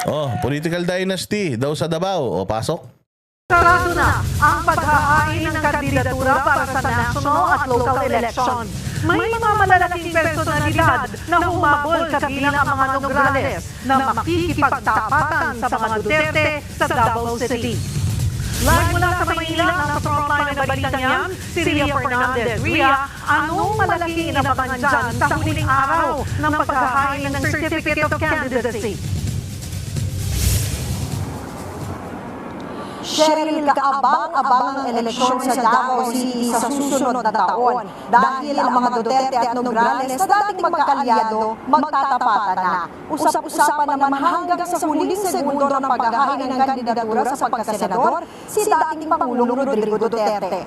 Oh, political dynasty daw sa Davao. O, pasok. Sarado na ang paghahain ng kandidatura para sa national at local election. May mga malalaking personalidad na humabol kabilang ang mga Nograles na makikipagtapatan sa mga Duterte sa Davao City. Live mula sa Maynila, nasa frontline ng balitang yan, si Ria Fernandez. Ria, anong malaking inabangan dyan sa huling araw ng paghahain ng Certificate of Candidacy? Cheryl, kaabang-abang ang eleksyon sa Davao City sa susunod na taon dahil ang mga Duterte at Nograles na dating magkaalyado magtatapatan na. Usap-usapan naman hanggang sa huling segundo ng paghahain ng kandidatura sa pagkasenador si dating Pangulong Rodrigo Duterte.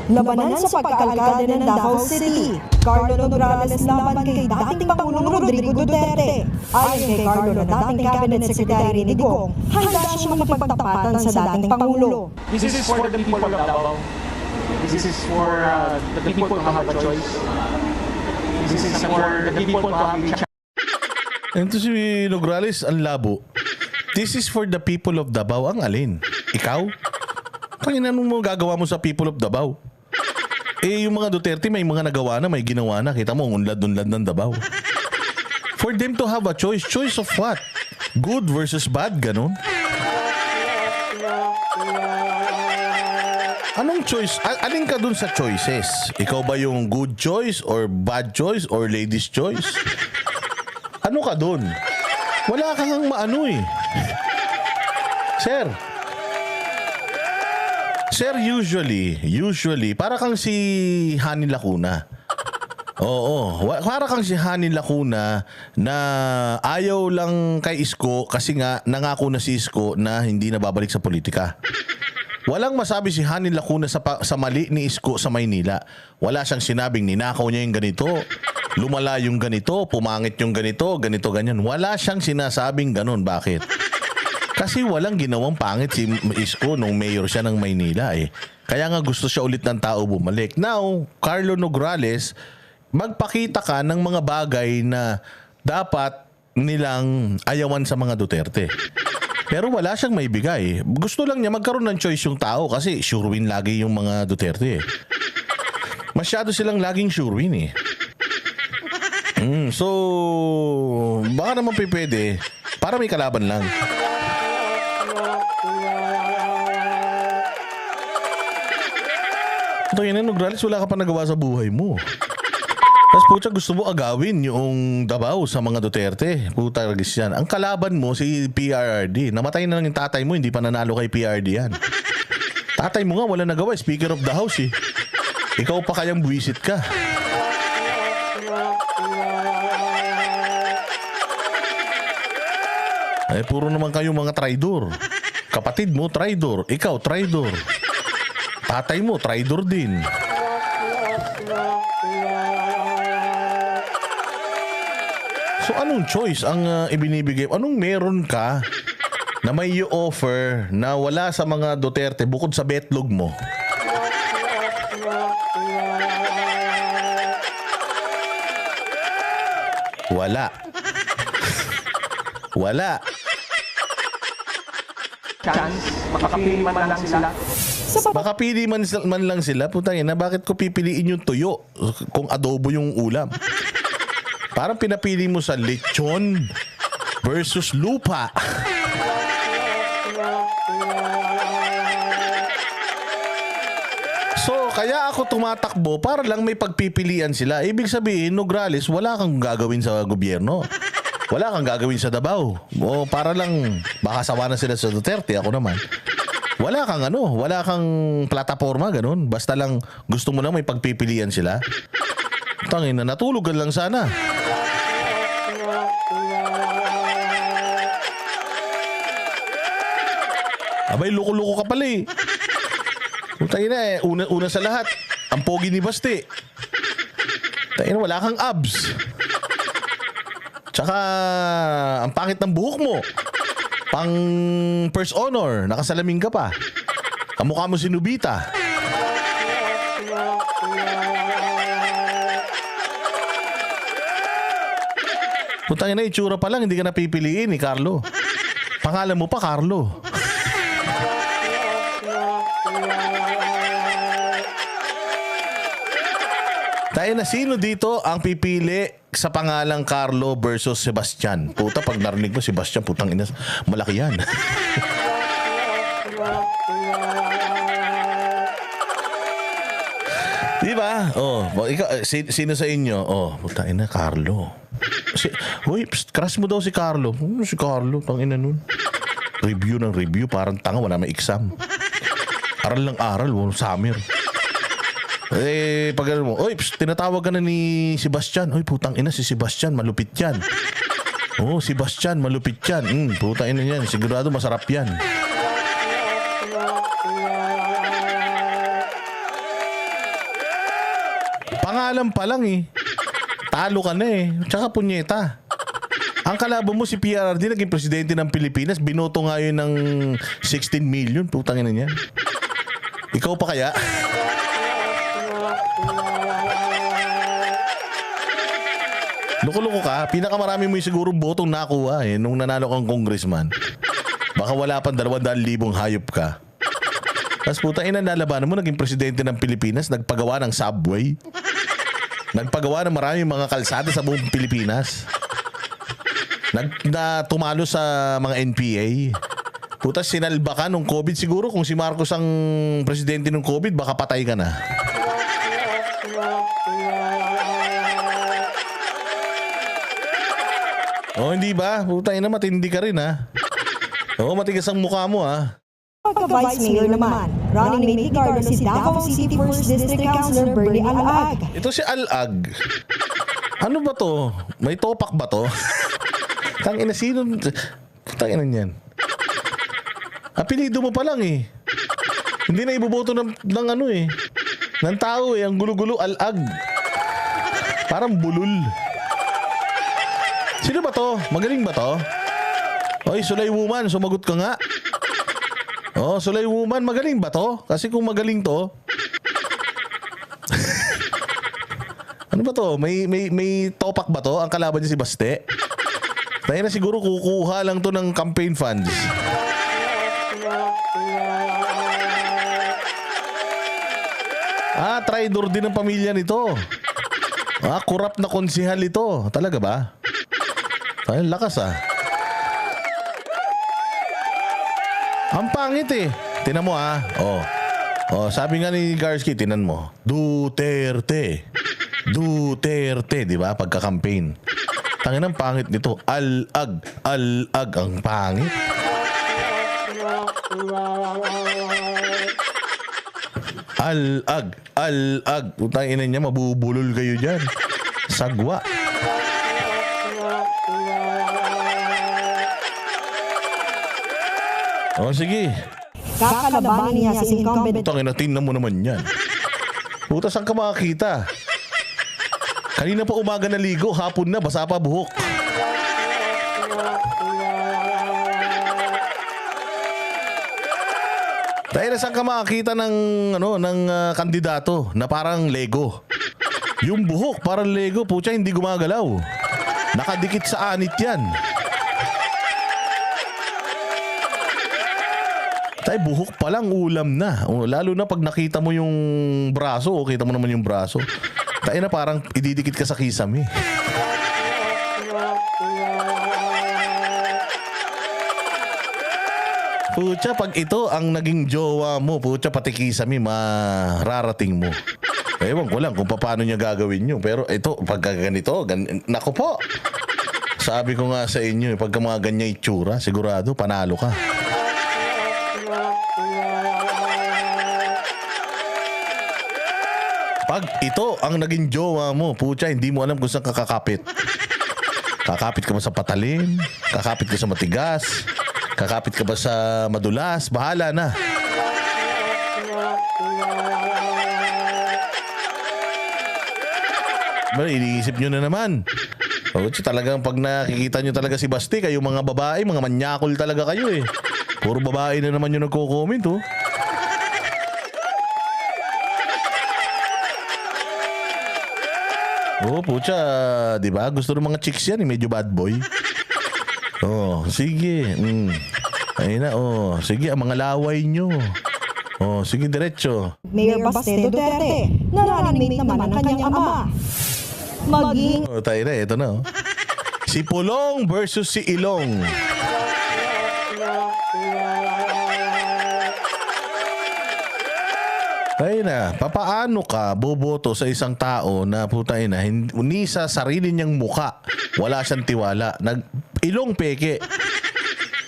Labanan sa pagkaalkalde ng Davao City. Carlo Nograles laban kay dating Pangulong Rodrigo Duterte. Ayon kay Carlo na dating Cabinet Secretary ni Digong, handa siyang makipagtapatan sa dating Pangulo. This is for the people of Davao. This is for the people to have a choice. This is for the people to have a chance. Ito si Nograles, ang labo. This is for the people of Davao. Ang alin? Ikaw? Kaya mo gagawa mo sa people of Davao? Eh, yung mga Duterte may mga nagawa na, may ginawa na. Kita mo, unlad-unlad ng Davao. For them to have a choice. Choice of what? Good versus bad, ganun? Anong choice? Alin ka dun sa choices? Ikaw ba yung good choice or bad choice or ladies choice? Ano ka dun? Wala kang maano eh. Sir, usually, para kang si Hani Lacuna. Oo, para kang si Hani Lacuna na ayaw lang kay Isko kasi nga nangako na si Isko na hindi na babalik sa politika. Walang masabi si Hani Lacuna sa mali ni Isko sa Maynila. Wala siyang sinabing ninakaw niya yung ganito, lumala yung ganito, pumangit yung ganito, ganyan. Wala siyang sinasabing ganun. Bakit? Kasi walang ginawang pangit si Isko nung mayor siya ng Maynila eh. Kaya nga gusto siya ulit ng tao bumalik. Now, Carlo Nograles, magpakita ka ng mga bagay na dapat nilang ayawan sa mga Duterte. Pero wala siyang maibigay. Gusto lang niya magkaroon ng choice yung tao kasi sure win lagi yung mga Duterte eh. Masyado silang laging sure win eh. So, baka naman pwede para may kalaban lang. Ito yun, Nograles, wala ka pa nagawa sa buhay mo. Tapos puta, gusto mo agawin yung Davao sa mga Duterte. Puta, ragis yan. Ang kalaban mo si PRRD. Namatay na lang yung tatay mo, hindi pa nanalo kay PRRD yan. Tatay mo nga, wala nagawa. Speaker of the House eh. Ikaw pa kayang buwisit ka. Eh, puro naman kayo mga traidor. Kapatid mo, traidor. Ikaw, traidor. Tatay mo, traidor din. So, anong choice ang ibinibigay? Anong meron ka na may i-offer na wala sa mga Duterte bukod sa betlog mo? Wala. Wala. Chance, makapili man lang sila. Baka pili man lang sila. Putangin na, bakit ko pipiliin yung tuyo kung adobo yung ulam? Parang pinapili mo sa lechon versus lupa. So, kaya ako tumatakbo para lang may pagpipilian sila. Ibig sabihin, Nograles, wala kang gagawin sa gobyerno. Wala kang gagawin sa Davao. O para lang, baka sawa na sila sa Duterte. Ako naman. Wala kang plataforma, ganun. Basta lang gusto mo lang may pagpipilian sila. Tangina, natulugan lang sana. Abay, loko-loko ka pala eh. Tangina eh, una sa lahat, ang pogi ni Basti. Tangina, wala kang abs. Tsaka, ang pangit ng buhok mo. Pang first honor, nakasalamin ka pa. Kamukha mo si Nubita. Putangin na, itsura pa lang, hindi ka napipiliin ni Carlo. Pangalan mo pa, Carlo. Tayo na, sino dito ang pipili sa pangalang Carlo versus Sebastian? Puta, pag narinig mo Sebastian, putang ina, malaki yan. Di ba? Oh, ikaw, sino sa inyo? Oh, putang ina, Carlo. Hoy, crush mo daw si Carlo. Si Carlo, tang ina nun. Review ng review, parang tanga, wala may exam. Aral lang aral, summer. Pag mo, oy, tinatawag ka na ni Sebastian. Oy, putang ina, si Sebastian, malupit yan. Oh, Sebastian, malupit yan. Putang ina yan, sigurado masarap yan. Pangalan pa lang eh. Talo ka na eh. Tsaka punyeta. Ang kalaban mo si PRRD, naging presidente ng Pilipinas, binoto nga yun ng 16 million. Putang ina niyan. Ikaw pa kaya? Loko-loko ka, pinakamarami mo yung siguro botong nakuha nung nanalo kang congressman. Baka wala pang 200,000 hayop ka. Tapos puta ina, nalabanan mo, naging presidente ng Pilipinas, nagpagawa ng subway. Nagpagawa ng maraming mga kalsada sa buong Pilipinas. Tumalo sa mga NPA. Puta, sinalba ka nung COVID. Siguro kung si Marcos ang presidente ng COVID, baka patay ka na. Oh, hindi ba? Puta ina, matindi ka rin ha. Oo, matigas ang mukha mo ha. Pagka-Vice Mayor naman, running mate ni Carlo si Davao City 1st District Councilor Bernie Alag. Ito si Alag. Ano ba to? May topak ba to? Tangina, sino? Tangina niyan. Apelido mo pa lang eh. Hindi na iboboto ng ano eh. Ng tao eh. Ang gulo-gulo, Alag. Parang bulol. Sino ba to? Magaling ba to? Oy, Sulay Woman, sumagot ka nga. Oh, Sulay Woman, magaling ba to? Kasi kung magaling to, ano ba to? May topak ba to? Ang kalaban niya si Baste? Tayo na siguro kukuha lang to ng campaign funds. Traidor din ang pamilya nito. Corrupt na konsihal ito. Talaga ba? Ay, lakas Ang pangit eh. Tinan mo Oh, sabi nga ni Garski, tinan mo. Duterte, di ba? Pagka-campaign. Tangin ang pangit nito. Alag, ang pangit. Alag. Putang ina niya, mabubulol kayo dyan. Sagwa. Oh, sige. Kakalabanin niya si incumbent. Putang ina, tingnan mo naman yan. Puta, saan ka makakita? Kanina pa umaga naligo, hapon na, basa pa buhok. Dahil na saan ka makakita ng kandidato na parang Lego. Yung buhok parang Lego, putya, hindi gumagalaw. Nakadikit sa anit yan. Tay, buhok pa lang, ulam na. Lalo na pag nakita mo yung braso, o kita mo naman yung braso. Tay na parang ididikit ka sa kisame. Pucha, pag ito ang naging jowa mo, pucha, pati kisame, mararating mo. Ewan ko lang kung paano niya gagawin nyo. Pero ito, pagka ganito, nako po. Sabi ko nga sa inyo, pagka mga ganyan itsura, sigurado, panalo ka. Pag ito ang naging jowa mo, pucha, hindi mo alam kung saan kakakapit. Kakapit ka ba sa patalim? Kakapit ka sa matigas? Kakapit ka ba sa madulas? Bahala na. Iniisip nyo na naman. Pucha, talagang pag nakikita nyo talaga si Basti, kayo mga babae, mga manyakol talaga kayo eh. Puro babae na naman yung nagko-comment oh. Oo, pucha, di ba? Gusto ng mga chicks yan, medyo bad boy. Oh, sige. Ayun na, oh. Sige, ang mga laway nyo. Oh, sige, diretso. Mayor Baste Duterte, na running mate naman ng kanyang ama. Maging Oh, tayo na, ito na, oh. Si Pulong versus si Ilong. Ay na, papaano ka boboto sa isang tao na putay na hindi sa sarili niyang muka, wala siyang tiwala, ilong peke.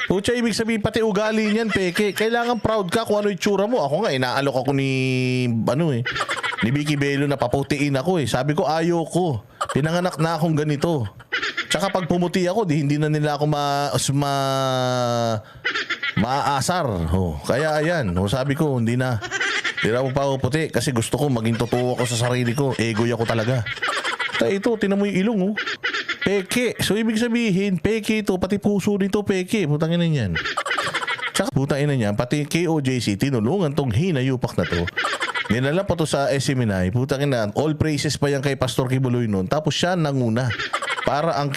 Pucha, ibig sabihin pati ugali niyan peke. Kailangan proud ka kung ano itsura mo. Ako nga, inaalok ako ni ni Vicky Bello na paputiin ako eh. Sabi ko ayoko. Pinanganak na akong ganito. Tsaka pag pumuti ako, hindi na nila ako maaasar. Oh, kaya ayan, sabi ko hindi na. Hindi na ako papuputi kasi gusto ko maging totoo ako sa sarili ko. Egoy ako talaga. Ito, tinan mo yung ilong, oh. Peke. So, ibig sabihin, peke ito. Pati puso nito, peke. Putangin na yan. Tsaka, putangin na yan. Pati KOJC, tinulungan tong hinayupak na to. Ninala pa to sa SMNI. Putangin na. All praises pa yan kay Pastor Kibuloy nun. Tapos siya nanguna. Para ang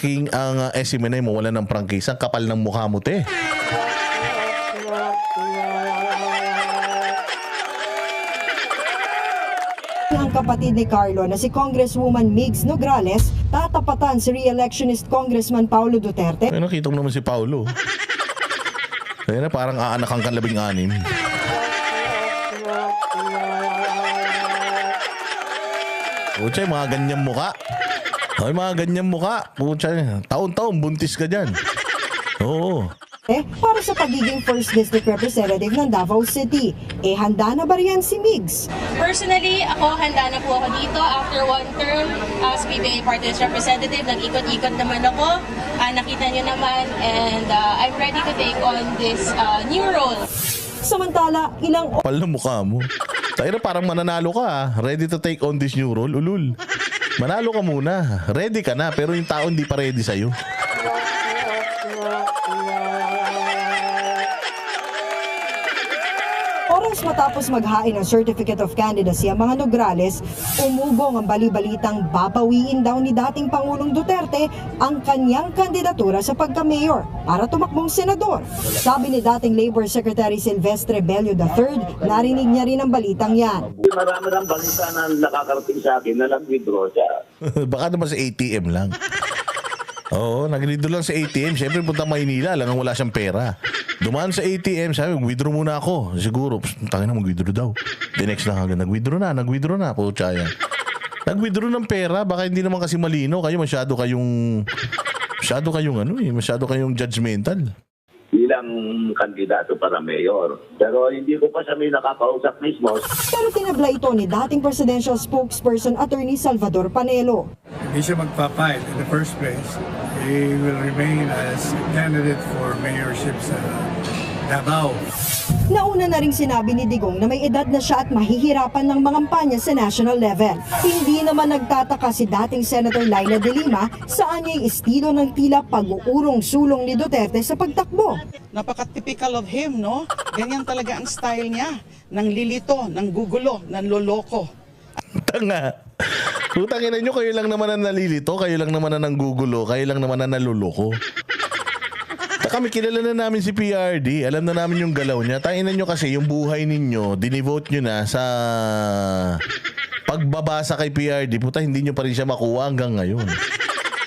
SMNI mo wala ng prangkisa. Ang kapal ng mukha mo, te. ang kapatid ni Carlo na si Congresswoman Migs Nograles tatapatan si re-electionist Congressman Paulo Duterte. Ay, nakita mo naman si Paulo. Kaya na parang aanak ang kan-16. Pucha, mga ganyang muka. Ay, mga ganyang muka. Pucha, taon-taon buntis ka dyan. Oo. Para sa pagiging first district representative ng Davao City. Handa na ba riyan si Migs? Personally, ako handa na po ako dito after one term as PBA Party List Representative. Nag-ikot-ikot naman ako. Nakita nyo naman and I'm ready to take on this new role. Samantala, ilang Kapal na mukha mo. Tayo na parang mananalo ka ha. Ready to take on this new role? Ulul. Manalo ka muna. Ready ka na pero yung tao hindi pa ready sa'yo. oras matapos maghain ng Certificate of Candidacy ang mga Nograles, umugong ang bali-balitang babawiin daw ni dating Pangulong Duterte ang kanyang kandidatura sa pagka-mayor para tumakbong senador. Sabi ni dating Labor Secretary Silvestre Bello III, narinig niya rin ang balitang yan. Marami ng balita na nakakarating sa akin na nag-withdraw siya. Baka naman sa ATM lang. Oo, nag-withdraw lang sa ATM. Siyempre punta Maynila, lang wala siyang pera. Dumaan sa ATM, sabi, withdraw muna ako. Siguro, tangin na mag-withdraw daw. The next na kagad, nag-withdraw na. Pucha yan. Nag-withdraw ng pera, baka hindi naman kasi malino. Kayo masyado kayong judgmental. Bilang kandidato para mayor. Pero hindi ko pa siya may nakakausap mismo. Pero tinabla ito ni dating presidential spokesperson Attorney Salvador Panelo. Hindi siya magpapile in the first place. He will remain as candidate for mayorship sa Davao. Nauna na ring sinabi ni Digong na may edad na siya at mahihirapan ng mangampanya sa national level. Hindi naman nagtataka si dating Senator Laila de Lima sa anyay estilo ng tila pag-uurong-sulong ni Duterte sa pagtakbo. Napaka-typical of him, no? Ganyan talaga ang style niya. Nang lilito, nang gugulo, nang loloko. Tanga. Putangin nyo, kayo lang naman ang nalilito, kayo lang naman ang nanggugulo, kayo lang naman ang naluloko. Kami kilala na namin si PRD, alam na namin yung galaw niya. Tanginan nyo kasi yung buhay ninyo, dinivote nyo na sa pagbabasa kay PRD. Puta, hindi nyo pa rin siya makuha hanggang ngayon.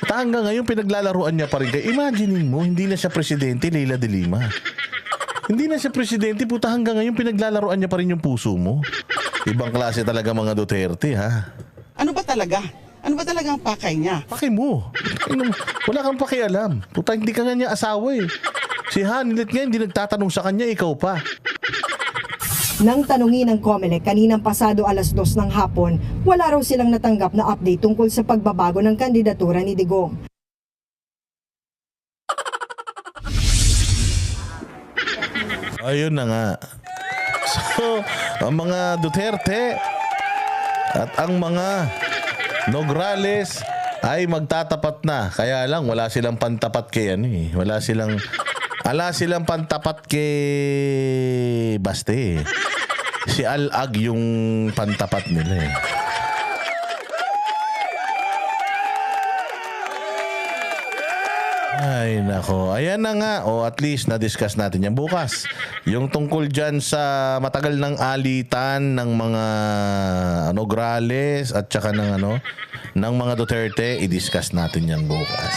Puta, hanggang ngayon pinaglalaruan niya pa rin kayo. Imaginein mo, hindi na siya presidente, Leila de Lima. Hindi na siya presidente, puta, hanggang ngayon pinaglalaruan niya pa rin yung puso mo. Ibang klase talaga mga Duterte, ha? Ano ba talaga? Ano ba talaga ang pakay niya? Paki mo. Wala kang pakialam. Puta, hindi ka nga niya asawa eh. Si Hanilet nga hindi nagtatanong sa kanya, ikaw pa. Nang tanungin ng COMELEC kaninang pasado 2:00 ng hapon, wala raw silang natanggap na update tungkol sa pagbabago ng kandidatura ni Digong. Ayun na nga. So, ang mga Duterte at ang mga Nograles ay magtatapat na. Kaya lang wala silang pantapat kay Wala silang pantapat kay Baste. Si Al-Ag yung pantapat nila . Ay, nako. Ayan na nga. O at least na-discuss natin yan bukas. Yung tungkol dyan sa matagal ng alitan ng mga Nograles at saka ng mga Duterte, i-discuss natin yan bukas.